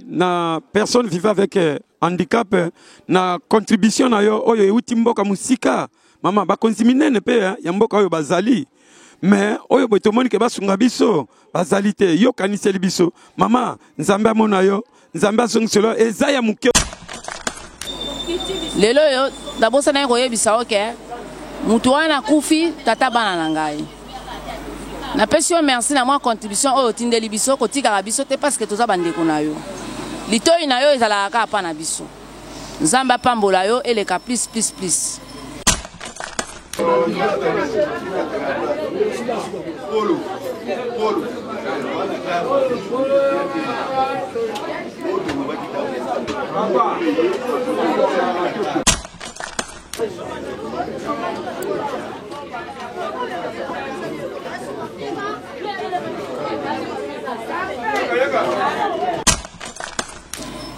Na personne vivant avec handicap na contribution na yo oyo euti mboka musika mama ba konziminene pe ya mboka oyo bazali mais oyo botomoni ke basunga biso bazali te yo kaniseli biso mama nzambe amona yo nzambe asongiselo eza ya muke lelo yo dabosa na koyebisa oke mutu wana kufi tata bana na ngai na pesi yo merci na moi contribution oyo tindeli biso kotika biso te parce que toza bandeko na yo litoi na yo ezala ka pa na biso nzambe apambola yo eleka plus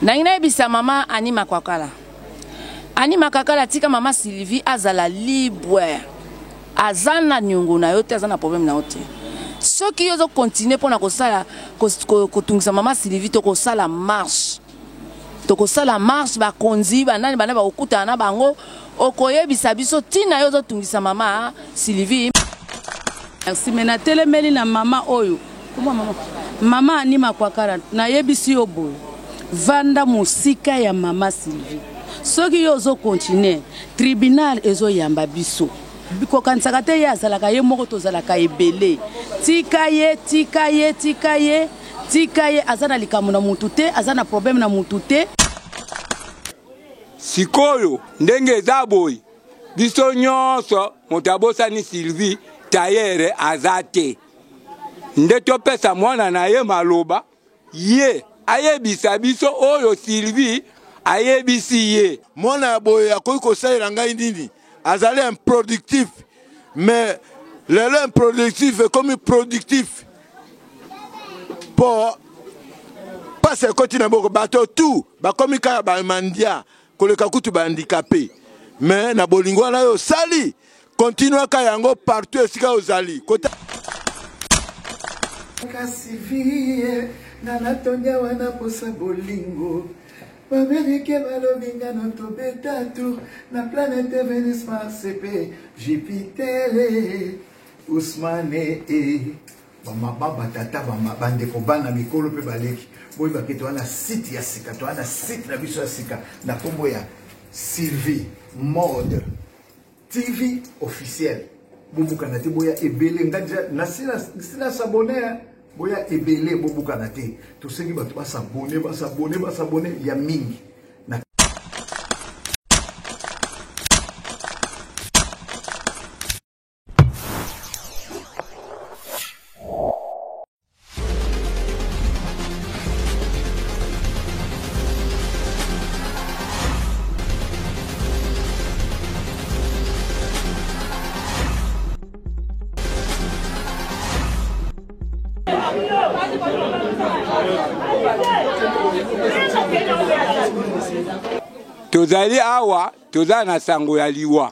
Naina bisa mama Anima Kwakala. Anima Kwakala tika mama Sylvie azala libre. Azana nyungu na yote azana problème na yote. Soki yozo continuer pona kosala kotungisa mama Sylvie to kosala marche. To kosala marche ba konzi ba nani bana ba okuta na bango okoyebisa biso tina yozo tungisa mama Sylvie. Merci mena telemeli na mama oyo. Comment mama? Mama Anima Kwakala na yebisi obo. Vanda musika ya mama Sylvie. Soki yozo continue, tribunal ezo yamba biso. Biko kansaka te ya zalaka ye moko to zalaka ebele. Tikaye azana likamu na mutu te, azana problème na mutu te. Sikoyo ndenge zaboy. Biso nyonso motabosa ni Sylvie tayere azate. Ndeto pesa mwana na ye maloba ye ayebisa biso oyo Sylvie ayebisi ye mwana boye akoki kosalela ngai nini azali improductif mais lelo improductif ekomi productif po pase ekoti na boko bato tu bakomi kaka bamandia koleka kutu bahandicapé mais na bolingo wana yo sali continue ka yango partout esika ozali kota Sylvie Nana Tonya wana posa bolingo Bamerike balobinga noto betatu Na planète Vénus Mars EP Jupiter Ousmane Bamba tata bande ko bana mikolo pe baleki boy baketo wana site ya sika to wana site na biso ya sika na kombo ya Sylvie Mode TV officiel Bobuka na te boya ebele ngaja na sina s'abonner boya ebele bobuka na te to sengi bato basabone ya mingi na Tozali awa toza na sango ya liwa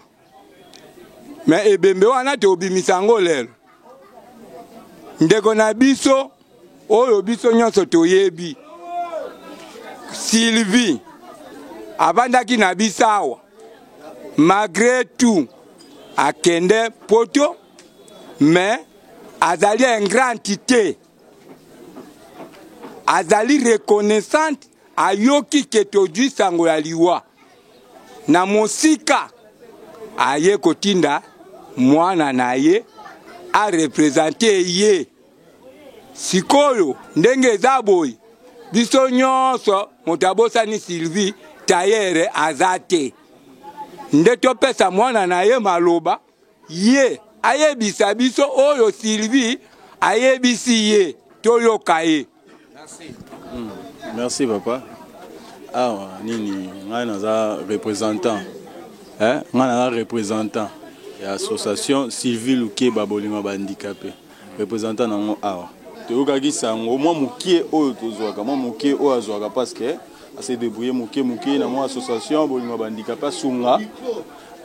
me ebembe wana te obimisango lelo ndeko na biso oyo biso nyonso toyebi Sylvie abandaki na bisawa malgré tout akende poto mais azali un grand entité azali reconnaissante ayoki ketodwi sango ya liwa na mosika aye kotinda mwana na ye a représenter ye sikoyo ndenge zaboy biso nyonso motabosa ni Sylvie tayere azate ndeto pesa mwana na ye maloba ye ayebisa biso oyo Sylvie ayebisi ye toyoka ye. Merci. Merci papa. Ah nini nga naza représentant. Nga naza représentant ya association Sylvie Luke babolinga ba handicapé. Représentant nango awa. Toyokaki sango mwa mukie oyo tozwaka mwa mukie oyo azwaka parce que ase débrouiller mukie na mwa association bolinga ba handicapé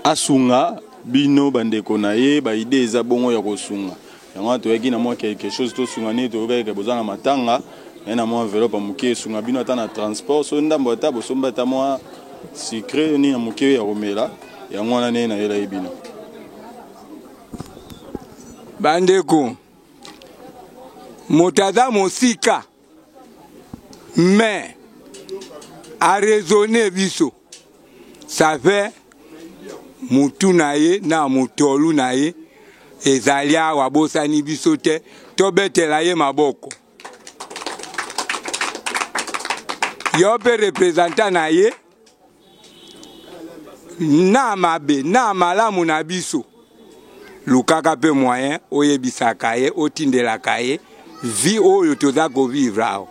asunga bino bandeko na ye ba idée eza bongo ya kosunga yango toyeki na mwa quelque chose tosunga nini toyokaka bozana matanga na mwa enveloppe moke esunga bino ata na transport so ndambo ata bosomba ata mwa sucre nini na moke ya komela yango wana nini nayela ye bino bandeko moto aza mosika mais a raisonné biso ça fait mutu na ye na mutolu na ye ezali awa bosani biso te tobetela ye maboko yo mpe représentant na ye na mabe na malamu na biso lukaka mpe moyen oyebisaka ye otindelaka ye vi oyo toza kovivre awa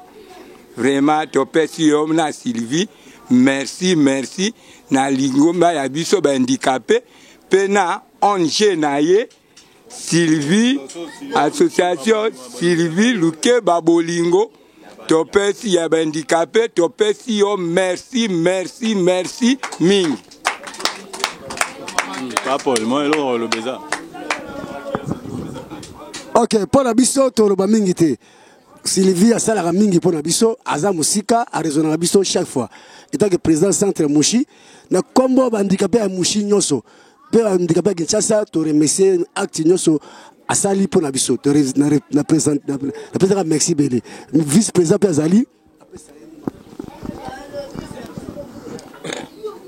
vraiment topesi yo na Sylvie merci merci na lingomba ya biso bahandicapé mpe na ONG na ye Sylvie association Sylvie Lukeba Bolingo topesi ya bahandicapé topesi yo merci merci merci mingi Paul moi eloko le beza ok pona biso toloba mingi te Sylvie a salaka mingi pona biso aza musika a raisonner biso chaque fois étant que président centre Mushi na kombo bandikapé ya Mushi nyoso pe bandikapé Kinshasa to remercier acte nyoso asali pona biso to na président merci belé vice président pe azali.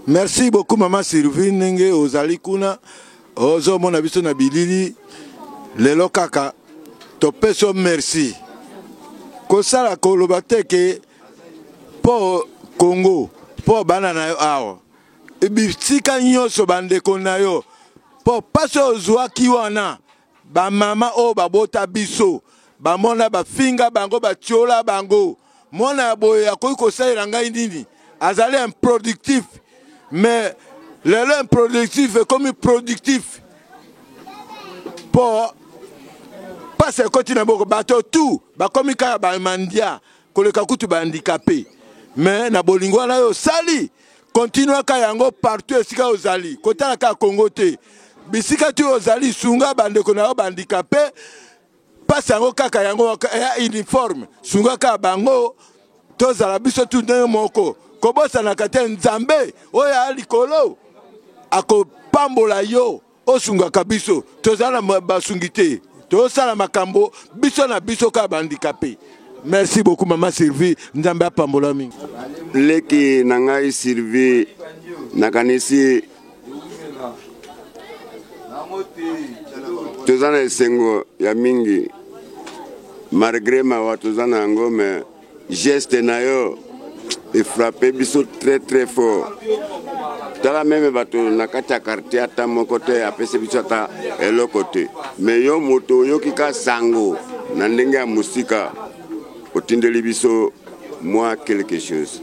Merci beaucoup maman Sylvie nenge ozali kuna ozo mona biso na bilili lelo kaka topeso merci kosala koloba te ke po Congo po bana na yo awa ebisika nyonso bandeko na yo po paso ozwaki wana bamama oyo babota biso bamona bafinga bango batiola bango mona ya boye akoki kosalela ngai nini azali improductif mais lelo improductif ekomi productif po pase ekoti na boko bato tu bakomi kaka bamandia koleka kutu bahandicapé mais na bolingo wana yo sali continue ka yango partout esika ozali kotala ka Congo te bisika tu ozali sunga bandeko na yo bahandicapé pase yango kaka yango ya uniforme sunga ka bango tozala biso tu ndenge moko kobosanaka te nzambe oyo ya likolo akopambola yo osungaka biso tozala basungi te tosala makambo biso na biso ka bandicapé. Merci beaucoup maman Sylvie nzambe apambola mingi leki na ngai Sylvie nakanisi tozana esengo ya mingi malgré mawa tozana yango mais geste na yo et frappé biso très très fort tala même bato na kati ya quartier ata moko te apesi biso ata eloko te mais yo moto oyoki ka sango na ndenge ya musika otindeli biso moi quelque chose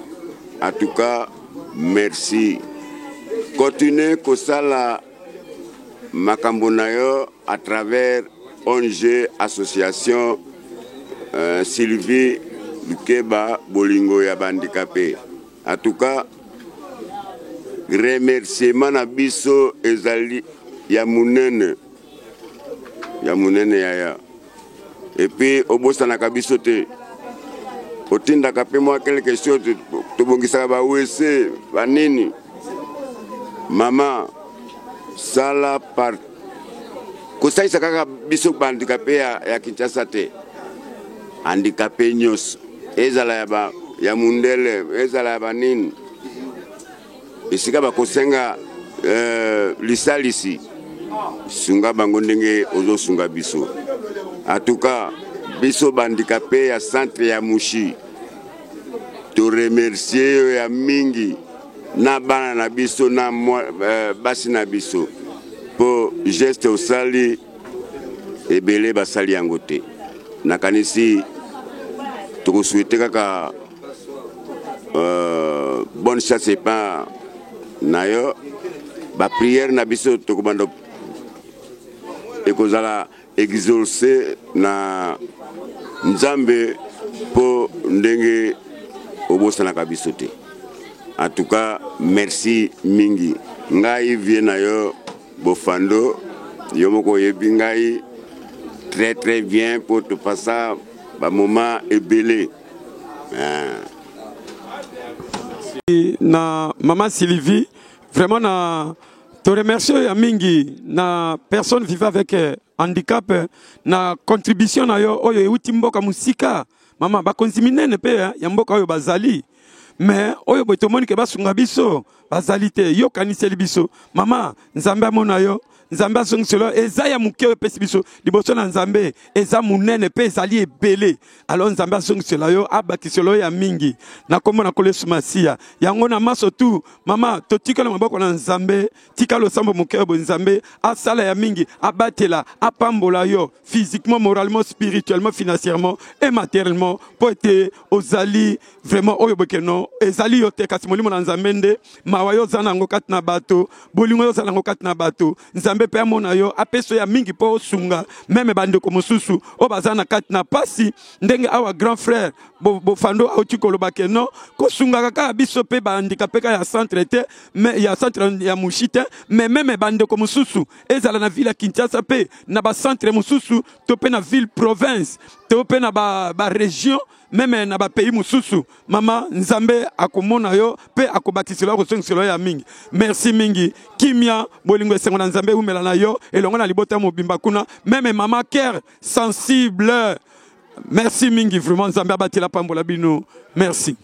en tout cas merci continuez kosala makambo na yo à travers ONG association Sylvie Lukeba Bolingo ya bandicapé. En tout cas, remerciement na biso ezali ya munene ya. Et puis obosa na kabiso te. Otinda kape moi quelque chose to bongisa ba wese banini. Mama sala par kosaisa kaka biso bandicapé ya Kinshasa te. Handicapé nyos ezala ya mundele ezala ya banini esika bakosenga lisalisi sunga bango ndenge ozosunga biso en tout cas biso bandicapé ya centre ya Mushi to remercier ya mingi na bana na biso na basi na biso po geste osali ebele basali yango te nakanisi to souhaiter kaka bonne chance et pas nayo ba prière na biso to kobando ekozala exaucer na nzambe po ndenge obosana ka biso te en tout cas merci mingi ngai vie na yo bofando yo moko yebi ngai très bien pour te passer ba moment ebele. Na maman Sylvie, vraiment na te remercie ya mingi na personne vivant avec handicap na contribution na yo oyo euti mboka musika mama bakonziminene pe ya mboka oyo bazali mais oyo botomoni ke basunga biso bazali te yo kaniseli biso mama nzambe amona yo nzambe asongiselo eza ya muke opesi biso liboso na nzambe eza munene pe ezali ebele alors nzambe asongiselo yo abakiselo ya mingi na kombo na kolesu masia yango na maso tu mama totikala maboko na nzambe tika losambo muke bo nzambe asala ya mingi abatela apambola yo physiquement moralement spirituellement financièrement et matériellement po ete ozali vraiment oyo bokeno ezali yo te kasi molimo na nzambe nde mawa yo zana ngo kati na bato bolingo yo zana ngo kati na bato nzambe pe amona yo apeso ya mingi po sunga meme bandeko mosusu o bazana kati na pasi ndenge awa grand frère bofando auti koloba keno ko sunga kaka biso pe bandika ya centre te mais ya centre ya mushite mais meme bandeko mosusu ezala na ville ya Kinshasa pe na ba centre mosusu to pe na ville province to pe na ba région même na ba pays mosusu mama nzambe akomona yo pe akobakisela ko songiselo ya mingi merci mingi kimia bolingo esengo na nzambe umela na yo elongo na libota mobimba kuna même mama cœur sensible merci mingi vraiment nzambe abatela pambola bino merci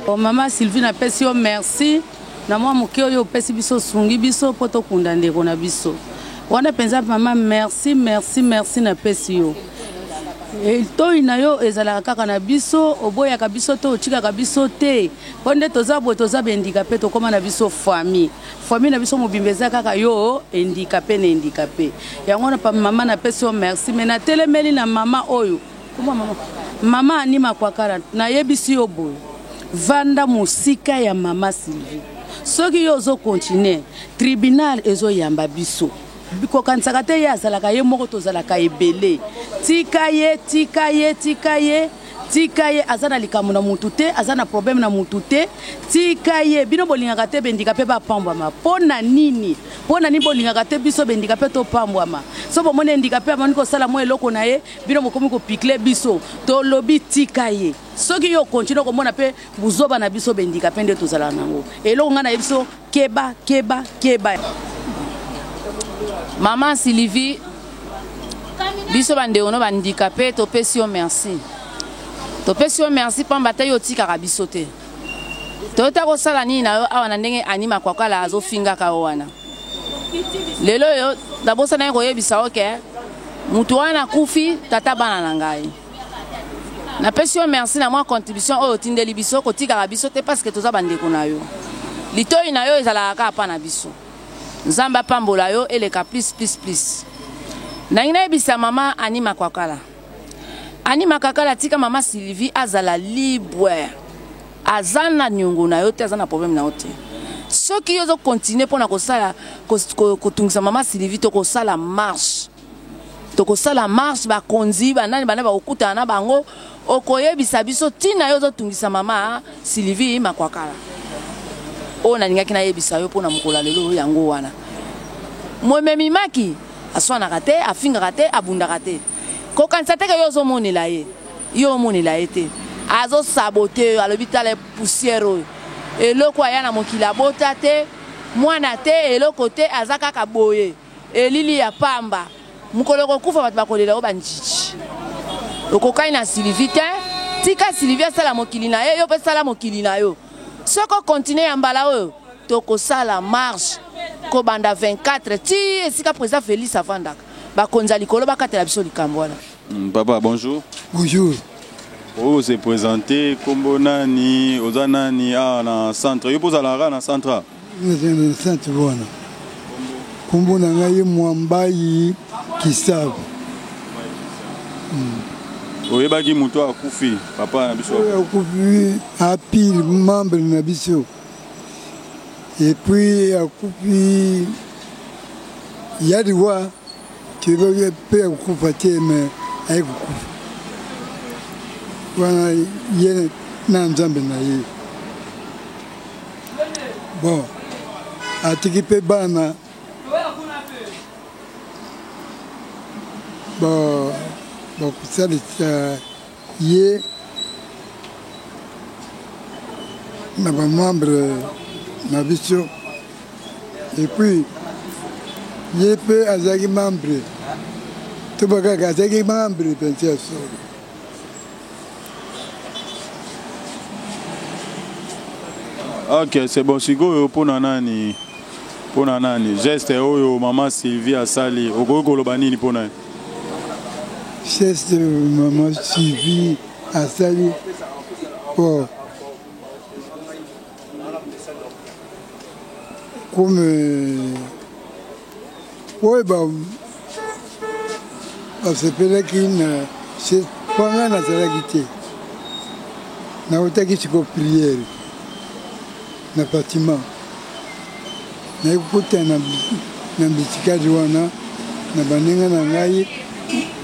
Oh, maman Sylvie na pesi yo merci na mwa moke oyo pesi biso sungi biso po tokunda ndeko na biso wana penza mama merci na pesi yo toi na yo ezalaka kaka na biso oboyaka biso to ochikaka biso te po nde toza bendikape tokoma na biso famille na biso mobimba eza kaka yo endikape na endikape yango na mama na pesi yo merci me na telemeli na mama oyo mama anima kwa kara na yebisi yo boy vanda musika ya mama Sylvie soki yo zo continue tribunal ezo yamba biso bikokanisaka te ye azalaka ye moko tozalaka ebele tika ye aza na likambo na mutu te aza na problème na mutu te tika ye bino bolingaka te bendikape bapambwama mpona nini bolingaka te biso bendikape topambwama so bomoni endikape amoni kosala mwa eloko na ye bino bokomi kopikle biso tolobi tika ye soki yo continue komona pe buzoba na biso bendikape nde tozala nango eloko nga na ye biso keba Maman Sylvie, biso bandeono bandikape topesi yo merci. Topesi yo merci pambata yo tika biso te. Tota ko sala ni na yo awana ndenge anima kwa kala azo finga ka wana. Lelo yo dabosa na ko yebisa oke. Mutu wana kufi tata bana na ngai. Na pesi yo merci na mwa contribution oyo tindeli biso ko tika biso te parce que toza bandeko na yo. Litoi na yo ezala ka pa na biso. Nzamba pambola yo eleka plus. Na ina ebisa mama anima kwa kala. Anima kakala tika mama Sylvie azala libre. Azana nyungu na yote azana problème na yote. Ceux qui ont continué pour na kosala kotungisa mama Sylvie to kosala marche. To kosala marche ba konzi ba nani bana ba okuta na bango okoyebisa biso tina yo tungisa mama Sylvie makwakala. O na ningaki na yebisa yo pona mukola lelo yango wana. Mwememi maki aswana kate afinga kate abunda kate. Ko kansate ke yo zo monela ye. Yo monela ete. Azo saboter à l'hôpital les poussières. Et le quoi ya na mokila botate mwana te et le côté azaka kaboye. Et lili ya pamba. Mukolo kokufa bat bakolela obanjiji. Okokai na Sylvie te tika Sylvie sala mokili na ye yo pe sala mokili na yo. Soko continue ya mbala oyo toko sala marche ko banda 24 ti esika président Félix avandaka bakonza likolo bakatela biso likambo wana. Papa bonjour. Bonjour. Vous se présentez comme nani ozanani na centre yo pozala na centre. Nous centre bona. Kombo na ngai Mwambai Kisabu. Oyebaki muto akufi papa na biso. Akufi a pile membre na biso. Et puis akufi ya diwa tu veux pe akufa te mais ay kufa. Wana yene na nzambe na ye. Bon. Atiki pe bana. Bon. Donc ça ye na ba membre na biso. Et puis ye pe azaki membre. To baka azaki membre pensia so. Ok, c'est bon. Sigo pour nani geste oyo maman Sylvie asali okolo banini pona. Geste maman Sylvie asali pour comme ouais bah c'est peut-être qu'une c'est pas mal à la guité. Na otaki siko prière. Na bâtiment na ekuta na bitikadi wana na banenga na ngai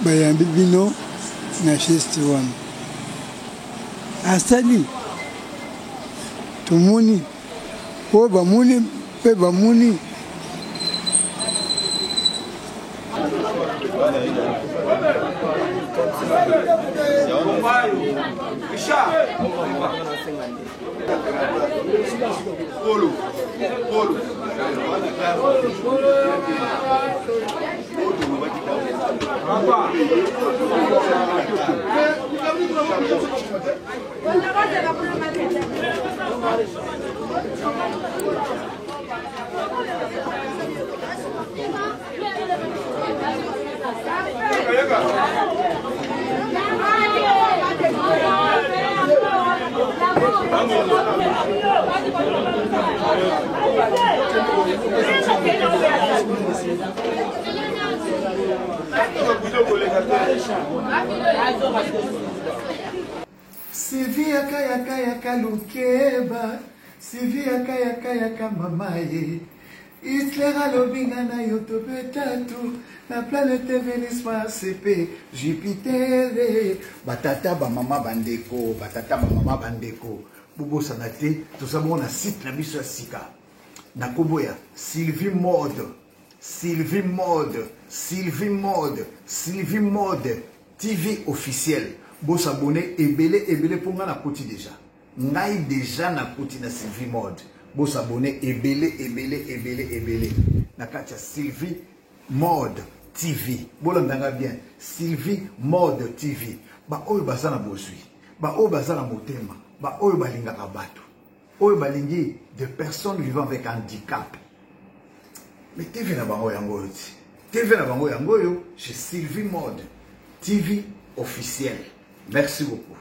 bayambi bino na geste wana asali tomoni po bamoni pe bamoni Sylvie yaka lukeba, Sylvie yaka mamaye. Hitler alobinga na yoto betatu na planète Vénus CP Jupiter batata ba mama bandeko bubo sanate tosabo na site na biso sika na koboya Sylvie Mode TV officiel bo s'abonner ebele pour nga na koti déjà ngai déjà na koti na Sylvie Mode bo s'abonner ebele na katia Sylvie Mode TV bolo ndanga bien Sylvie Mode TV ba oyo bazana bozwi ba oyo bazana motema ba oyo balingaka bato oyo balingi de personnes vivant avec handicap mais TV na bango yango yo chez Sylvie Mode TV officiel. Merci beaucoup.